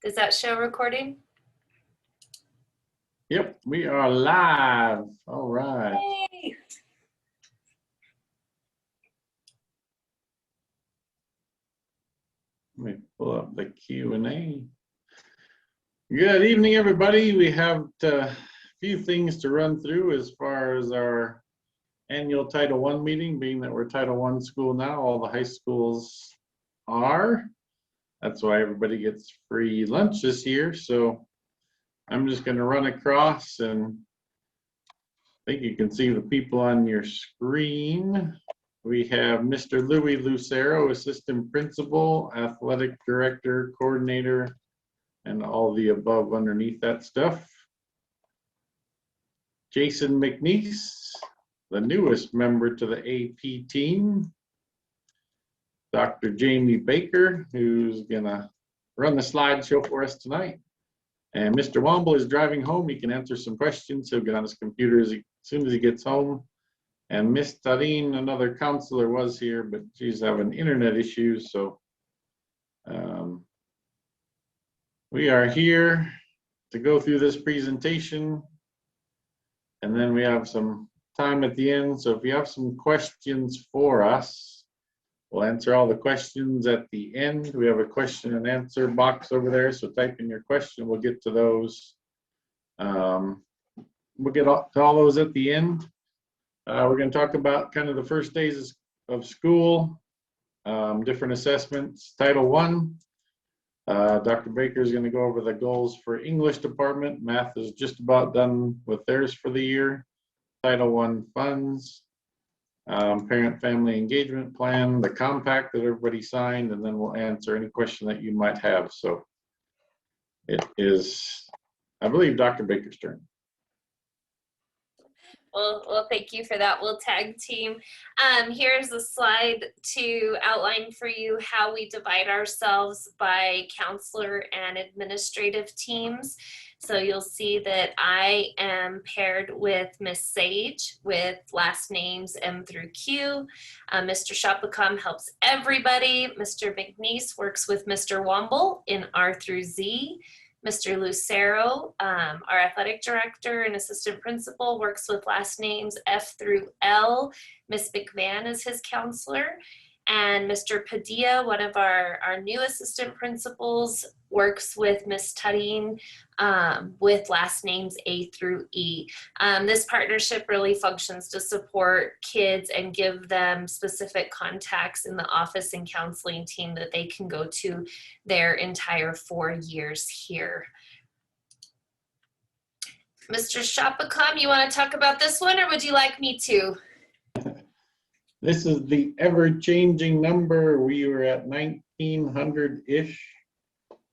Does that show recording? Yep, we are live. All right. Yay. Let me pull up the Q&A. Good evening, everybody. We have a few things to run through as far as our annual Title I meeting, being that we're Title I school now, all the high schools are. That's why everybody gets free lunch this year. So I'm just going to run across, and I think you can see the people on your screen. We have Mr. Louis Lucero, Assistant Principal, Athletic Director, Coordinator, and all the above underneath that stuff. Jason McNeese, the newest member to the AP team. Dr. Jamie Baker, who's gonna run the slideshow for us tonight. And Mr. Womble is driving home. He can answer some questions. He'll get on his computer as soon as he gets home. And Miss Tarine, another counselor, was here, but she's having internet issues. So we are here to go through this presentation. And then we have some time at the end. So if you have some questions for us, we'll answer all the questions at the end. We have a question and answer box over there. So type in your question. We'll get to those. We'll get to all those at the end. We're going to talk about kind of the first days of school, different assessments. Title I, Dr. Baker is going to go over the goals for English department. Math is just about done with theirs for the year. Title I funds, parent-family engagement plan, the compact that everybody signed, and then we'll answer any question that you might have. So it is, I believe, Dr. Baker's turn. Well, thank you for that. We'll tag team. Here's a slide to outline for you how we divide ourselves by counselor and administrative teams. So you'll see that I am paired with Miss Sage with last names M through Q. Mr. Shopacom helps everybody. Mr. McNeese works with Mr. Womble in R through Z. Mr. Lucero, our athletic director and assistant principal, works with last names F through L. Miss McMahon is his counselor. And Mr. Padilla, one of our new assistant principals, works with Miss Tarine with last names A through E. This partnership really functions to support kids and give them specific contacts in the office and counseling team that they can go to their entire 4 years here. Mr. Shopacom, you want to talk about this one, or would you like me to? This is the ever-changing number. We were at 1900-ish.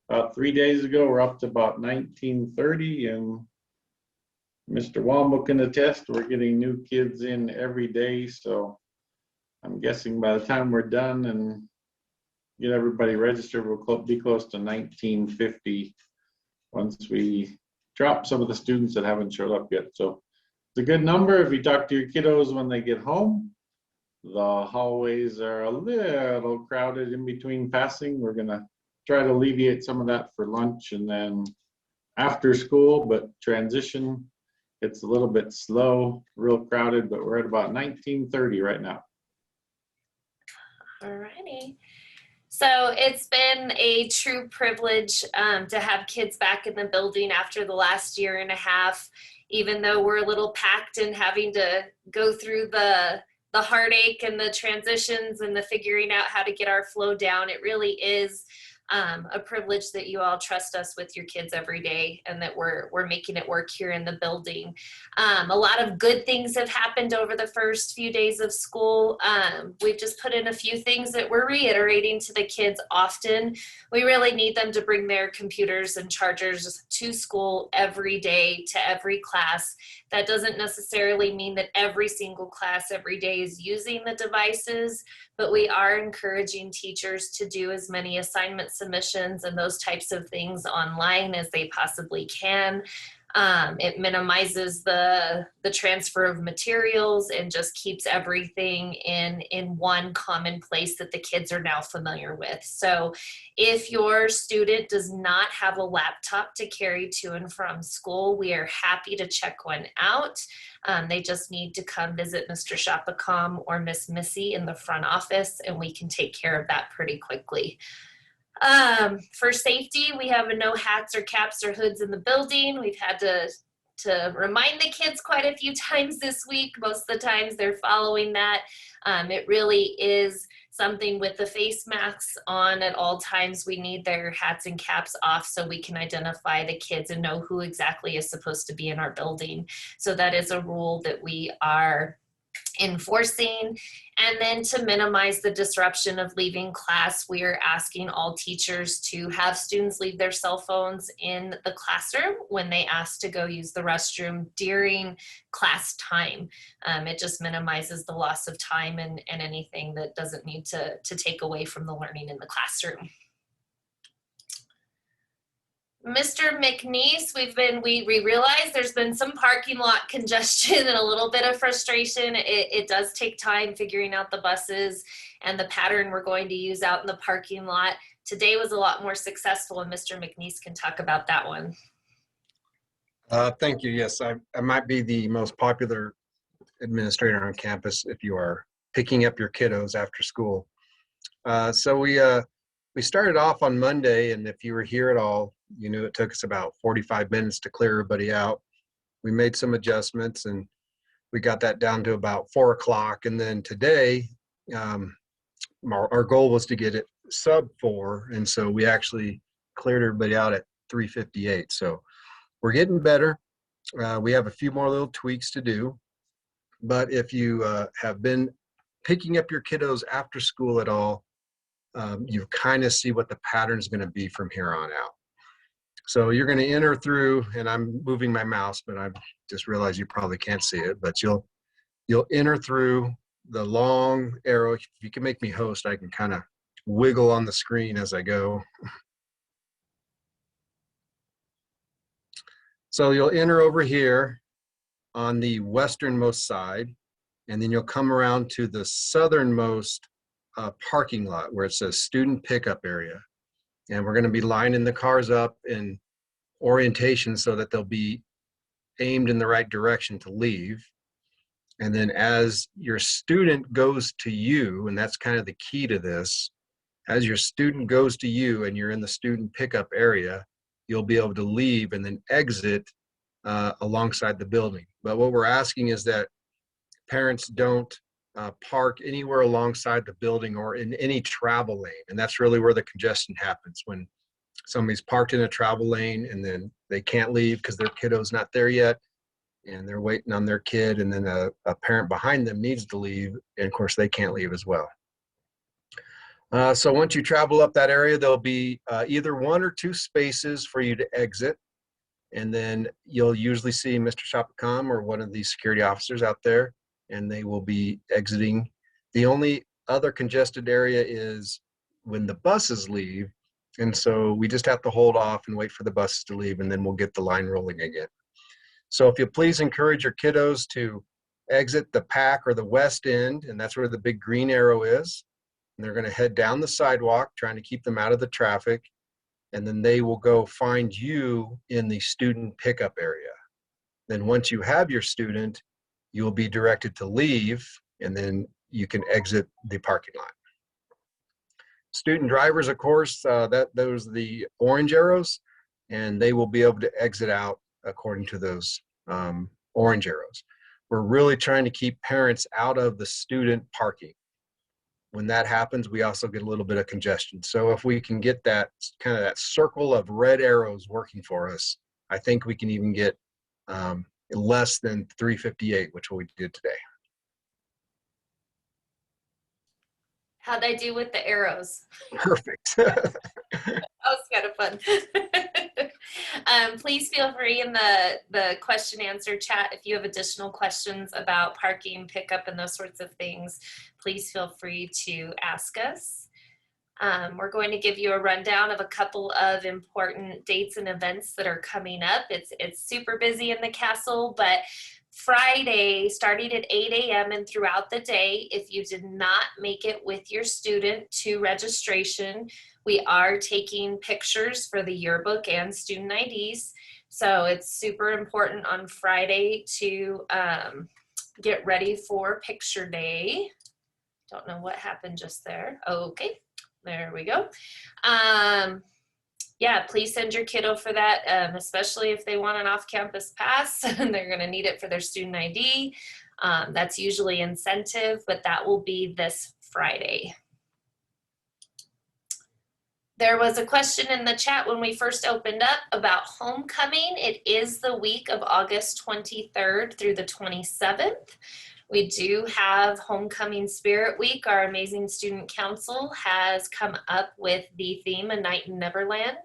About 3 days ago, we're up to about 1930, and Mr. Womble can attest, we're getting new kids in every day. So I'm guessing by the time we're done and get everybody registered, we'll be close to 1950 once we drop some of the students that haven't showed up yet. So it's a good number if you talk to your kiddos when they get home. The hallways are a little crowded in between passing. We're gonna try to alleviate some of that for lunch and then after school, but transition, it's a little bit slow, real crowded, but we're at about 1930 right now. All righty. So it's been a true privilege to have kids back in the building after the last year and a half, even though we're a little packed and having to go through the heartache and the transitions and the figuring out how to get our flow down. It really is a privilege that you all trust us with your kids every day and that we're making it work here in the building. A lot of good things have happened over the first few days of school. We've just put in a few things that we're reiterating to the kids often. We really need them to bring their computers and chargers to school every day to every class. That doesn't necessarily mean that every single class every day is using the devices, but we are encouraging teachers to do as many assignment submissions and those types of things online as they possibly can. It minimizes the transfer of materials and just keeps everything in one common place that the kids are now familiar with. So if your student does not have a laptop to carry to and from school, we are happy to check one out. They just need to come visit Mr. Shopacom or Miss Missy in the front office, and we can take care of that pretty quickly. For safety, we have no hats or caps or hoods in the building. We've had to remind the kids quite a few times this week. Most of the times they're following that. It really is something with the face masks on at all times. We need their hats and caps off so we can identify the kids and know who exactly is supposed to be in our building. So that is a rule that we are enforcing. And then to minimize the disruption of leaving class, we are asking all teachers to have students leave their cell phones in the classroom when they ask to go use the restroom during class time. It just minimizes the loss of time and anything that doesn't need to take away from the learning in the classroom. Mr. McNeese, we realize there's been some parking lot congestion and a little bit of frustration. It does take time figuring out the buses and the pattern we're going to use out in the parking lot. Today was a lot more successful, and Mr. McNeese can talk about that one. Thank you. Yes, I might be the most popular administrator on campus if you are picking up your kiddos after school. So we started off on Monday, and if you were here at all, you knew it took us about 45 minutes to clear everybody out. We made some adjustments, and we got that down to about 4 o'clock. And then today, our goal was to get it sub 4, and so we actually cleared everybody out at 3:58. So we're getting better. We have a few more little tweaks to do, but if you have been picking up your kiddos after school at all, you kind of see what the pattern is going to be from here on out. So you're going to enter through, and I'm moving my mouse, but I just realized you probably can't see it, but you'll enter through the long arrow. If you can make me host, I can kind of wiggle on the screen as I go. So you'll enter over here on the westernmost side, and then you'll come around to the southernmost parking lot where it says student pickup area. And we're going to be lining the cars up in orientation so that they'll be aimed in the right direction to leave. And then as your student goes to you, and that's kind of the key to this, as your student goes to you and you're in the student pickup area, you'll be able to leave and then exit alongside the building. But what we're asking is that parents don't park anywhere alongside the building or in any travel lane. And that's really where the congestion happens, when somebody's parked in a travel lane and then they can't leave because their kiddo's not there yet and they're waiting on their kid, and then a parent behind them needs to leave, and of course they can't leave as well. So once you travel up that area, there'll be either 1 or 2 spaces for you to exit, and then you'll usually see Mr. Shopacom or one of these security officers out there, and they will be exiting. The only other congested area is when the buses leave, and so we just have to hold off and wait for the buses to leave, and then we'll get the line rolling again. So if you please encourage your kiddos to exit the PAC or the west end, and that's where the big green arrow is, and they're going to head down the sidewalk, trying to keep them out of the traffic, and then they will go find you in the student pickup area. Then once you have your student, you will be directed to leave, and then you can exit the parking lot. Student drivers, of course, those are the orange arrows, and they will be able to exit out according to those orange arrows. We're really trying to keep parents out of the student parking. When that happens, we also get a little bit of congestion. So if we can get that kind of that circle of red arrows working for us, I think we can even get less than 3:58, which we did today. How'd I do with the arrows? Perfect. That was kind of fun. Please feel free in the question answer chat if you have additional questions about parking, pickup, and those sorts of things. Please feel free to ask us. We're going to give you a rundown of a couple of important dates and events that are coming up. It's super busy in the castle, but Friday, starting at 8 a.m. and throughout the day, if you did not make it with your student to registration, we are taking pictures for the yearbook and student IDs. So it's super important on Friday to get ready for picture day. Don't know what happened just there. Okay, there we go. Yeah, please send your kiddo for that, especially if they want an off-campus pass and they're going to need it for their student ID. That's usually incentive, but that will be this Friday. There was a question in the chat when we first opened up about homecoming. It is the week of August 23rd through the 27th. We do have Homecoming Spirit Week. Our amazing student council has come up with the theme, A Night in Neverland.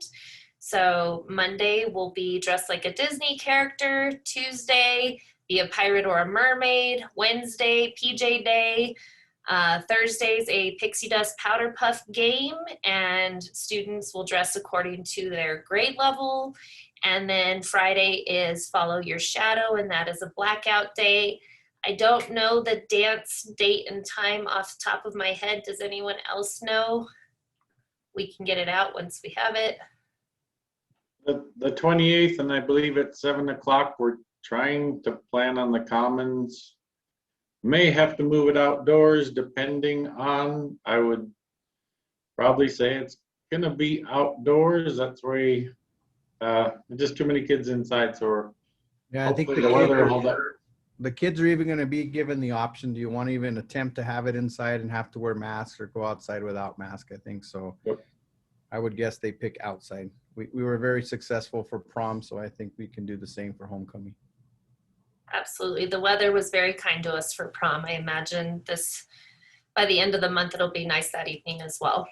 So Monday will be dressed like a Disney character. Tuesday, be a pirate or a mermaid. Wednesday, PJ Day. Thursday's a pixie dust powder puff game, and students will dress according to their grade level. And then Friday is Follow Your Shadow, and that is a blackout day. I don't know the dance date and time off the top of my head. Does anyone else know? We can get it out once we have it. The 28th, and I believe at 7 o'clock, we're trying to plan on the Commons. May have to move it outdoors depending on, I would probably say it's gonna be outdoors. That's where just too many kids inside, so Yeah, I think hopefully the weather will hold up. the kids are even going to be given the option. Do you want to even attempt to have it inside and have to wear masks, or go outside without mask? I think so. Yep. I would guess they pick outside. We were very successful for prom, so I think we can do the same for homecoming. Absolutely. The weather was very kind to us for prom. I imagine this, by the end of the month, it'll be nice that evening as well.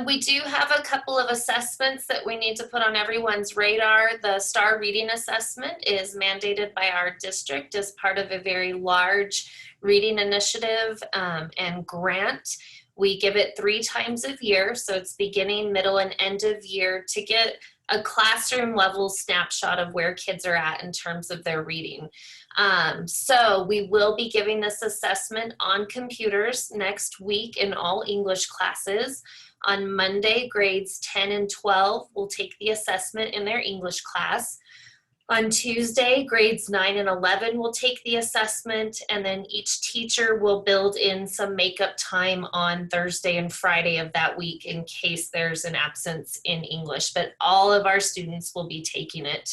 We do have a couple of assessments that we need to put on everyone's radar. The STAR reading assessment is mandated by our district as part of a very large reading initiative and grant. We give it 3 times a year, so it's beginning, middle, and end of year, to get a classroom level snapshot of where kids are at in terms of their reading. So we will be giving this assessment on computers next week in all English classes. On Monday, grades 10 and 12 will take the assessment in their English class. On Tuesday, grades 9 and 11 will take the assessment, and then each teacher will build in some makeup time on Thursday and Friday of that week in case there's an absence in English, but all of our students will be taking it.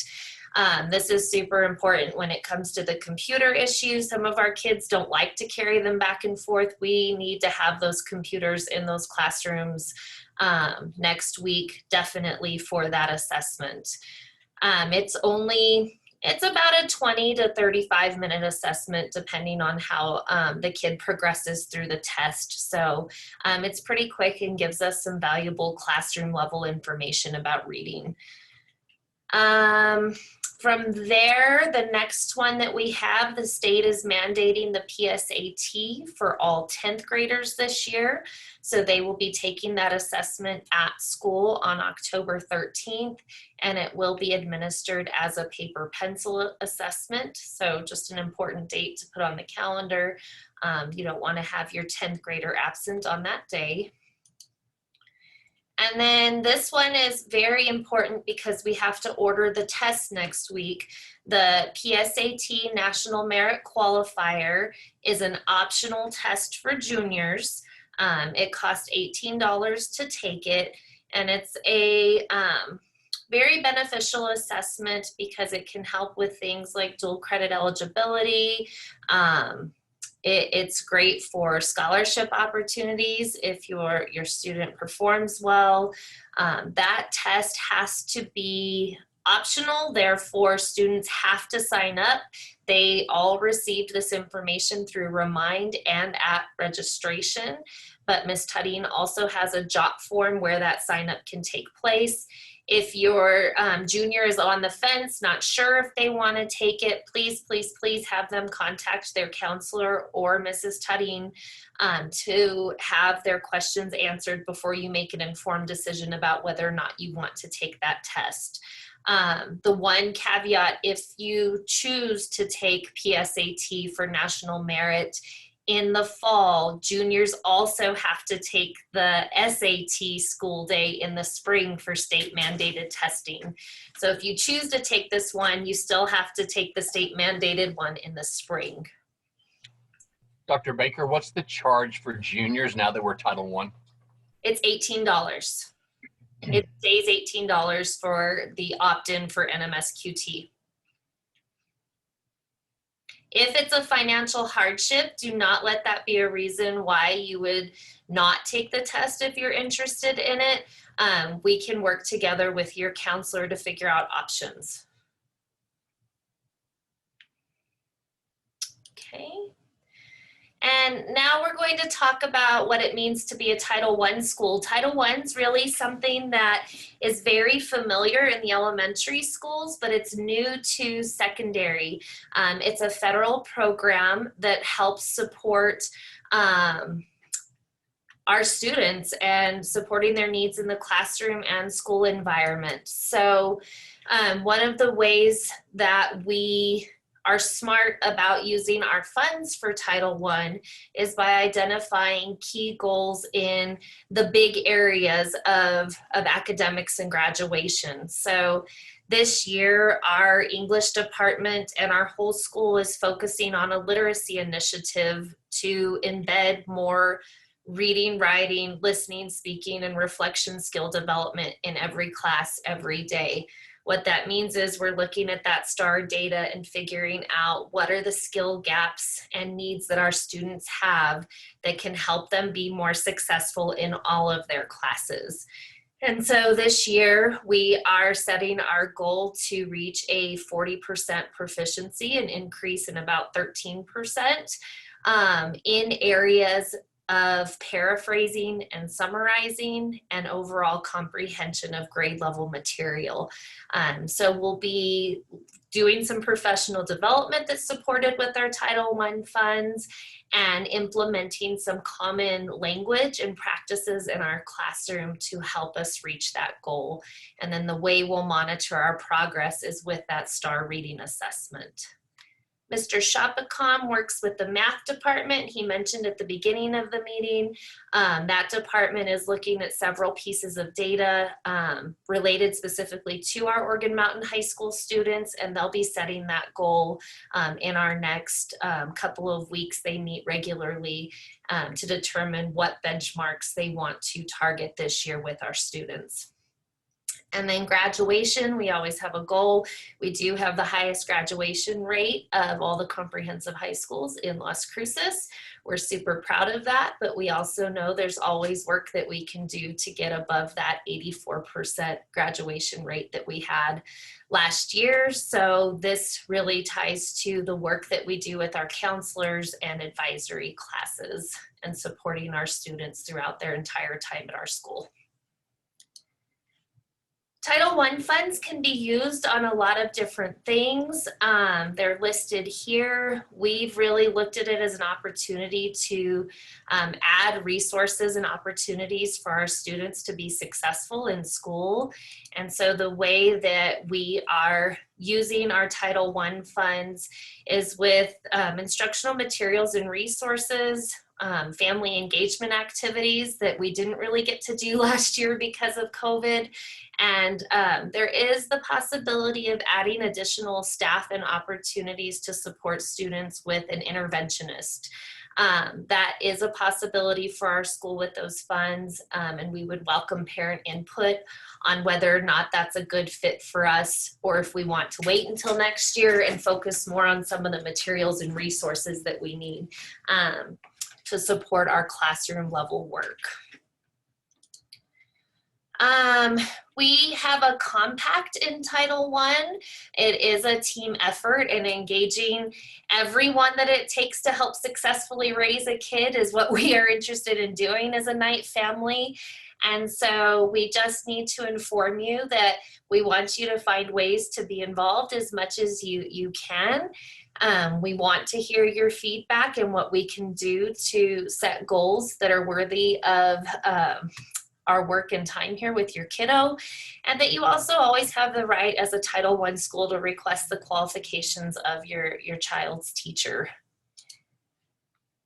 This is super important when it comes to the computer issues. Some of our kids don't like to carry them back and forth. We need to have those computers in those classrooms next week, definitely, for that assessment. It's about a 20 to 35 minute assessment depending on how the kid progresses through the test. So it's pretty quick and gives us some valuable classroom level information about reading. From there, the next one that we have, the state is mandating the PSAT for all 10th graders this year. So they will be taking that assessment at school on October 13th, and it will be administered as a paper pencil assessment. So just an important date to put on the calendar. You don't want to have your 10th grader absent on that day. And then this one is very important because we have to order the test next week. The PSAT National Merit Qualifier is an optional test for juniors. It costs $18 to take it, and it's a very beneficial assessment because it can help with things like dual credit eligibility. It's great for scholarship opportunities if your student performs well. That test has to be optional, therefore students have to sign up. They all received this information through Remind and at registration, but Ms. Tudding also has a JOT form where that sign up can take place. If your junior is on the fence, not sure if they want to take it, please, please, please have them contact their counselor or Mrs. Tudding to have their questions answered before you make an informed decision about whether or not you want to take that test. The one caveat, if you choose to take PSAT for national merit in the fall, juniors also have to take the SAT school day in the spring for state mandated testing. So if you choose to take this one, you still have to take the state mandated one in the spring. Dr. Baker, what's the charge for juniors now that we're Title I? It's $18. It stays $18 for the opt-in for NMSQT. If it's a financial hardship, do not let that be a reason why you would not take the test if you're interested in it. We can work together with your counselor to figure out options. Okay. And now we're going to talk about what it means to be a Title I school. Title I is really something that is very familiar in the elementary schools, but it's new to secondary. It's a federal program that helps support our students and supporting their needs in the classroom and school environment. So one of the ways that we are smart about using our funds for Title I is by identifying key goals in the big areas of academics and graduation. So this year, our English department and our whole school is focusing on a literacy initiative to embed more reading, writing, listening, speaking, and reflection skill development in every class every day. What that means is we're looking at that STAR data and figuring out what are the skill gaps and needs that our students have that can help them be more successful in all of their classes. And so this year we are setting our goal to reach a 40% proficiency, an increase in about 13% in areas of paraphrasing and summarizing and overall comprehension of grade level material. So we'll be doing some professional development that's supported with our Title I funds and implementing some common language and practices in our classroom to help us reach that goal. And then the way we'll monitor our progress is with that STAR reading assessment. Mr. Shopacom works with the math department. He mentioned at the beginning of the meeting, that department is looking at several pieces of data related specifically to our Organ Mountain High School students, and they'll be setting that goal in our next couple of weeks. They meet regularly to determine what benchmarks they want to target this year with our students. And then graduation, we always have a goal. We do have the highest graduation rate of all the comprehensive high schools in Las Cruces. We're super proud of that, but we also know there's always work that we can do to get above that 84% graduation rate that we had last year. So this really ties to the work that we do with our counselors and advisory classes and supporting our students throughout their entire time at our school. Title I funds can be used on a lot of different things. They're listed here. We've really looked at it as an opportunity to add resources and opportunities for our students to be successful in school. And so the way that we are using our Title I funds is with instructional materials and resources, family engagement activities that we didn't really get to do last year because of COVID. And there is the possibility of adding additional staff and opportunities to support students with an interventionist. That is a possibility for our school with those funds, and we would welcome parent input on whether or not that's a good fit for us, or if we want to wait until next year and focus more on some of the materials and resources that we need to support our classroom level work. We have a compact in Title I. It is a team effort, and engaging everyone that it takes to help successfully raise a kid is what we are interested in doing as a Knight family. And so we just need to inform you that we want you to find ways to be involved as much as you can. We want to hear your feedback and what we can do to set goals that are worthy of our work and time here with your kiddo, and that you also always have the right as a Title I school to request the qualifications of your child's teacher.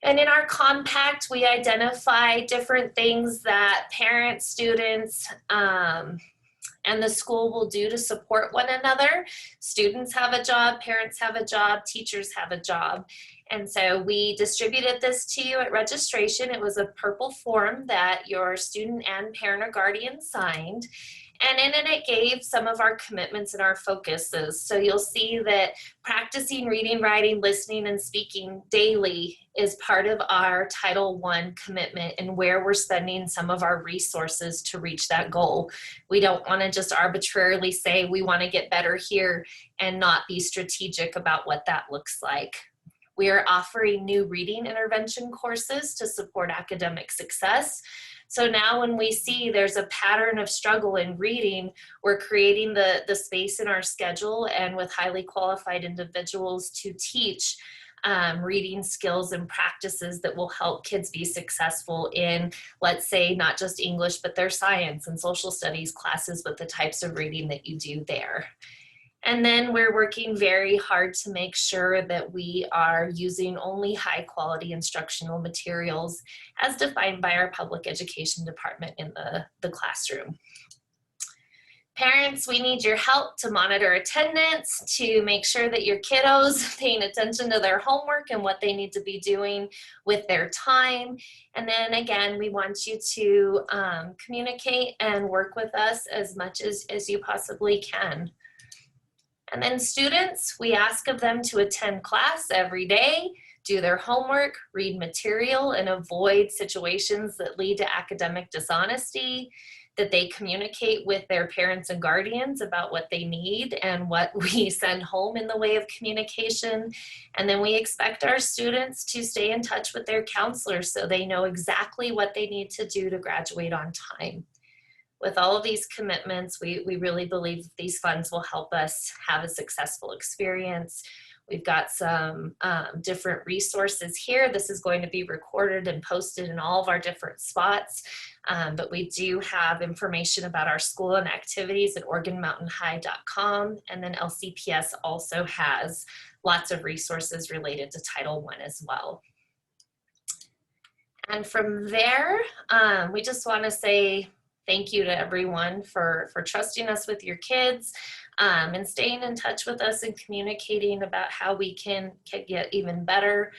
And in our compact, we identify different things that parents, students, and the school will do to support one another. Students have a job, parents have a job, teachers have a job. And so we distributed this to you at registration. It was a purple form that your student and parent or guardian signed. And in it, it gave some of our commitments and our focuses. So you'll see that practicing reading, writing, listening, and speaking daily is part of our Title I commitment and where we're spending some of our resources to reach that goal. We don't want to just arbitrarily say we want to get better here and not be strategic about what that looks like. We are offering new reading intervention courses to support academic success. So now when we see there's a pattern of struggle in reading, we're creating the space in our schedule and with highly qualified individuals to teach reading skills and practices that will help kids be successful in, let's say, not just English, but their science and social studies classes with the types of reading that you do there. And then we're working very hard to make sure that we are using only high quality instructional materials as defined by our public education department in the classroom. Parents, we need your help to monitor attendance, to make sure that your kiddos paying attention to their homework and what they need to be doing with their time. And then again, we want you to communicate and work with us as much as you possibly can. And then students, we ask of them to attend class every day, do their homework, read material, and avoid situations that lead to academic dishonesty, that they communicate with their parents and guardians about what they need and what we send home in the way of communication. And then we expect our students to stay in touch with their counselors so they know exactly what they need to do to graduate on time. With all of these commitments, we really believe these funds will help us have a successful experience. We've got some different resources here. This is going to be recorded and posted in all of our different spots, but we do have information about our school and activities at OregonMountainHigh.com, and then LCPS also has lots of resources related to Title I as well. And from there, we just want to say thank you to everyone for trusting us with your kids and staying in touch with us and communicating about how we can get even better.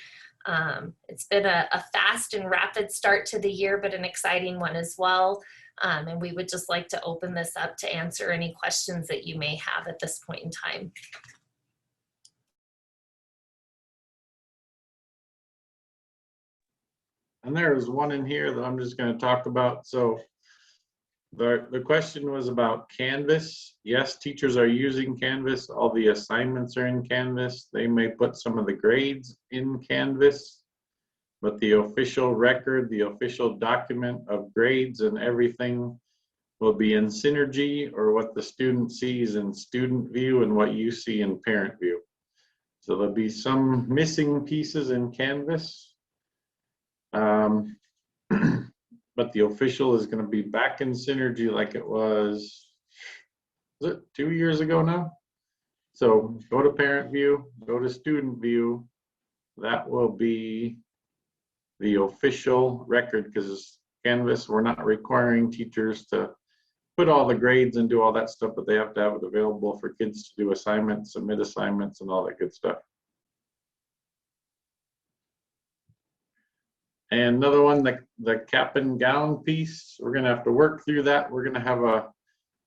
It's been a fast and rapid start to the year, but an exciting one as well. And we would just like to open this up to answer any questions that you may have at this point in time. And there is one in here that I'm just going to talk about. So the question was about Canvas. Yes, teachers are using Canvas. All the assignments are in Canvas. They may put some of the grades in Canvas, but the official record, the official document of grades and everything will be in Synergy, or what the student sees in Student View and what you see in Parent View. So there'll be some missing pieces in Canvas. But the official is going to be back in Synergy like it was it 2 years ago now? So go to Parent View, go to Student View. That will be the official record, because Canvas, we're not requiring teachers to put all the grades and do all that stuff, but they have to have it available for kids to do assignments, submit assignments, and all that good stuff. And another one, the cap and gown piece, we're gonna have to work through that. We're gonna have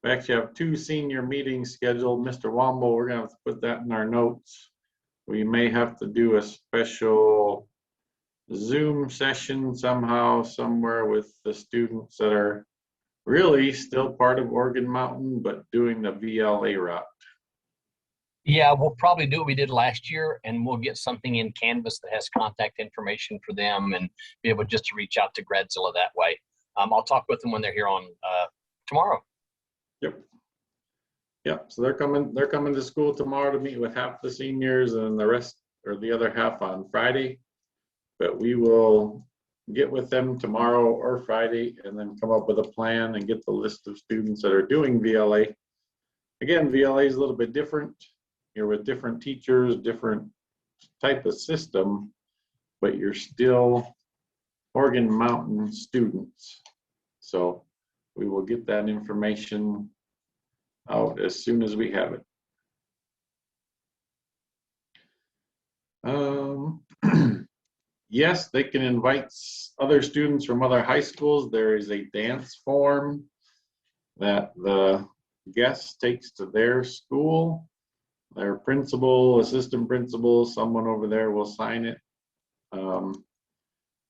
we actually have 2 senior meetings scheduled. Mr. Womble, we're gonna have to put that in our notes. We may have to do a special Zoom session somehow, somewhere with the students that are really still part of Oregon Mountain, but doing the VLA route. Yeah, we'll probably do what we did last year, and we'll get something in Canvas that has contact information for them and be able just to reach out to Gradzilla that way. I'll talk with them when they're here on tomorrow. Yep. Yep. So they're coming to school tomorrow to meet with half the seniors and the rest or the other half on Friday. But we will get with them tomorrow or Friday and then come up with a plan and get the list of students that are doing VLA. Again, VLA is a little bit different. You're with different teachers, different type of system, but you're still Oregon Mountain students. So we will get that information out as soon as we have it. Yes, they can invite other students from other high schools. There is a dance form that the guest takes to their school. Their principal, assistant principal, someone over there will sign it.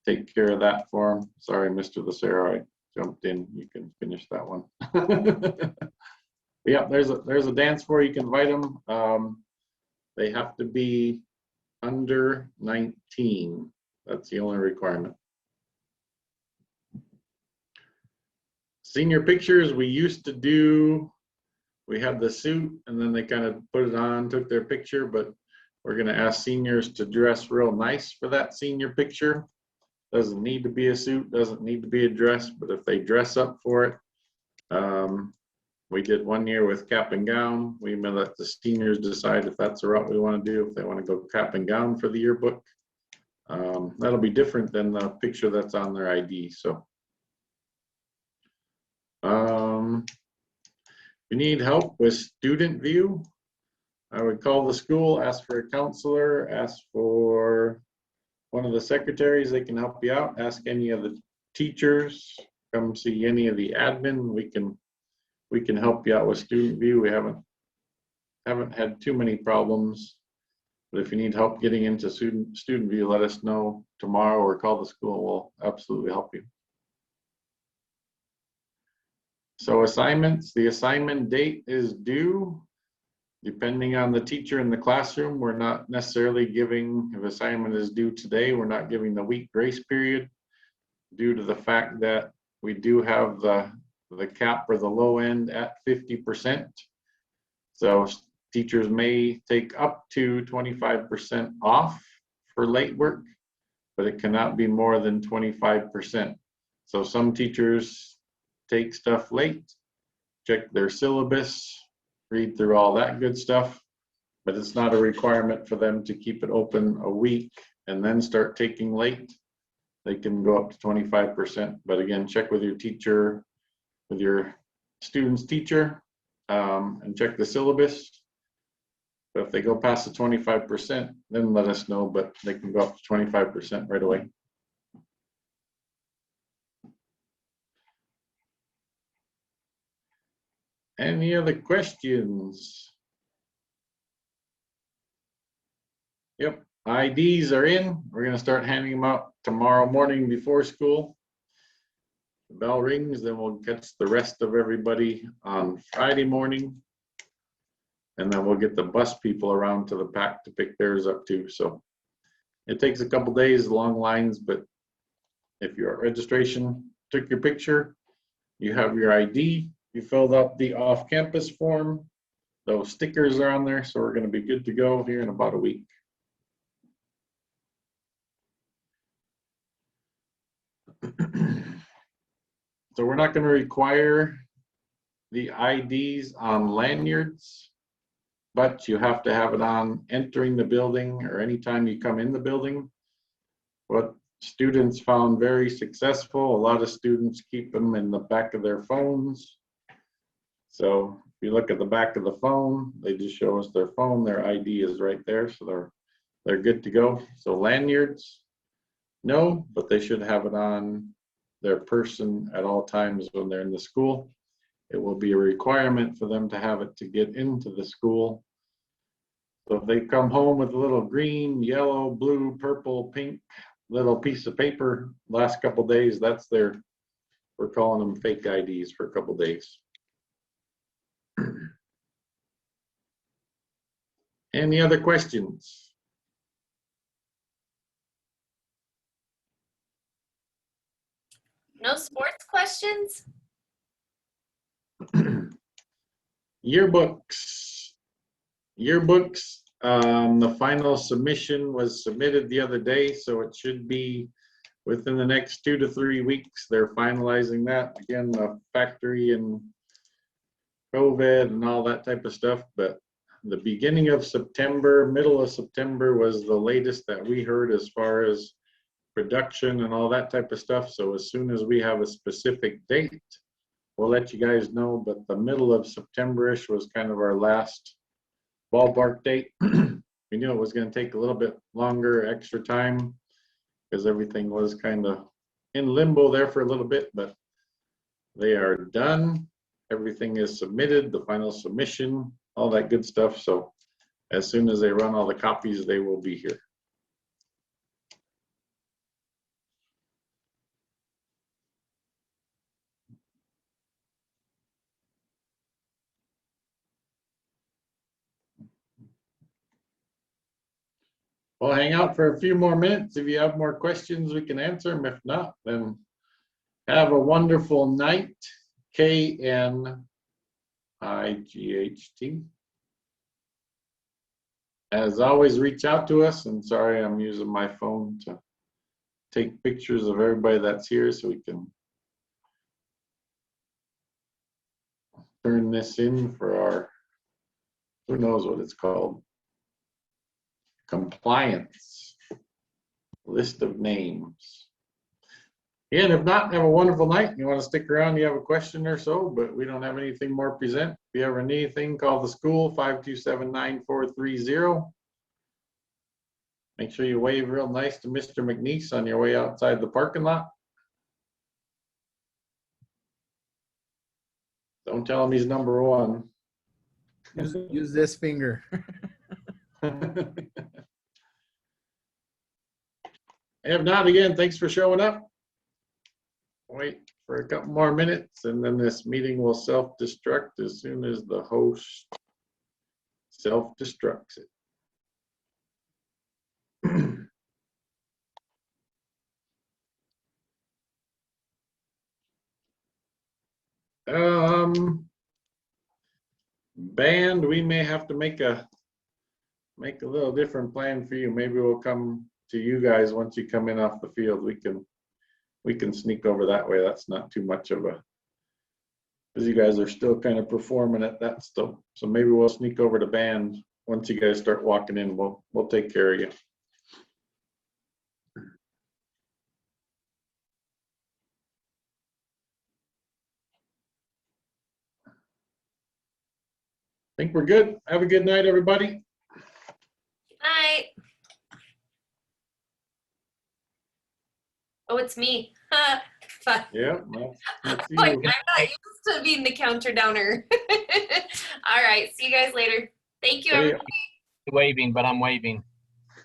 Take care of that form. Sorry, Mr. Lucero, I jumped in. You can finish that one. Yeah, there's a dance floor. You can invite them. They have to be under 19. That's the only requirement. Senior pictures, we used to do, we had the suit and then they kind of put it on, took their picture, but we're gonna ask seniors to dress real nice for that senior picture. Doesn't need to be a suit, doesn't need to be a dress, but if they dress up for it, we did one year with cap and gown. We may let the seniors decide if that's the route we want to do, if they want to go cap and gown for the yearbook. That'll be different than the picture that's on their ID. So if you need help with student view, I would call the school, ask for a counselor, ask for one of the secretaries. They can help you out. Ask any of the teachers, come see any of the admin. We can help you out with student view. We haven't had too many problems, but if you need help getting into student view, let us know tomorrow or call the school. We'll absolutely help you. So assignments, the assignment date is due. Depending on the teacher in the classroom, we're not necessarily giving, if assignment is due today, we're not giving the week grace period due to the fact that we do have the cap or the low end at 50%. So teachers may take up to 25% off for late work, but it cannot be more than 25%. So some teachers take stuff late, check their syllabus, read through all that good stuff, but it's not a requirement for them to keep it open a week and then start taking late. They can go up to 25%, but again, check with your teacher, with your student's teacher, and check the syllabus. But if they go past the 25%, then let us know, but they can go up to 25% right away. Any other questions? Yep, IDs are in. We're gonna start handing them out tomorrow morning before school. The bell rings, then we'll catch the rest of everybody on Friday morning. And then we'll get the bus people around to the pack to pick theirs up too. So it takes a couple days, long lines, but if you're at registration, took your picture, you have your ID, you filled out the off-campus form, those stickers are on there, so we're gonna be good to go here in about a week. So we're not gonna require the IDs on lanyards, but you have to have it on entering the building or anytime you come in the building. What students found very successful, a lot of students keep them in the back of their phones. So if you look at the back of the phone, they just show us their phone, their ID is right there, so they're good to go. So lanyards, no, but they should have it on their person at all times when they're in the school. It will be a requirement for them to have it to get into the school. So if they come home with a little green, yellow, blue, purple, pink little piece of paper last couple days, that's their we're calling them fake IDs for a couple days. Any other questions? No sports questions? Yearbooks. The final submission was submitted the other day, so it should be within the next 2 to 3 weeks. They're finalizing that. Again, the factory and COVID and all that type of stuff, but the beginning of September, middle of September was the latest that we heard as far as production and all that type of stuff. So as soon as we have a specific date, we'll let you guys know, but the middle of September-ish was kind of our last ballpark date. We knew it was going to take a little bit longer, extra time, because everything was kind of in limbo there for a little bit, but they are done. Everything is submitted, the final submission, all that good stuff. So as soon as they run all the copies, they will be here. We'll hang out for a few more minutes. If you have more questions, we can answer them. If not, then have a wonderful night. KNIGHT. As always, reach out to us. And sorry, I'm using my phone to take pictures of everybody that's here so we can turn this in for our, who knows what it's called, compliance list of names. And if not, have a wonderful night. You want to stick around, you have a question or so, but we don't have anything more to present. If you ever need anything, call the school, 527-9430. Make sure you wave real nice to Mr. McNeese on your way outside the parking lot. Don't tell him he's number one. Use this finger. If not, again, thanks for showing up. Wait for a couple more minutes and then this meeting will self-destruct as soon as the host self-destructs it. Band, we may have to make a little different plan for you. Maybe we'll come to you guys once you come in off the field. We can sneak over that way. That's not too much of a, because you guys are still kind of performing at that still. So maybe we'll sneak over to band once you guys start walking in. We'll take care of you. I think we're good. Have a good night, everybody. Night. Oh, it's me. Fun. Yeah. That's Like, you. I'm not used to being the counter downer. All right. See you guys later. Thank you, See ya. everybody. Waving, but I'm waving.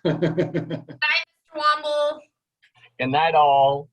Mr. Womble. Good night, all.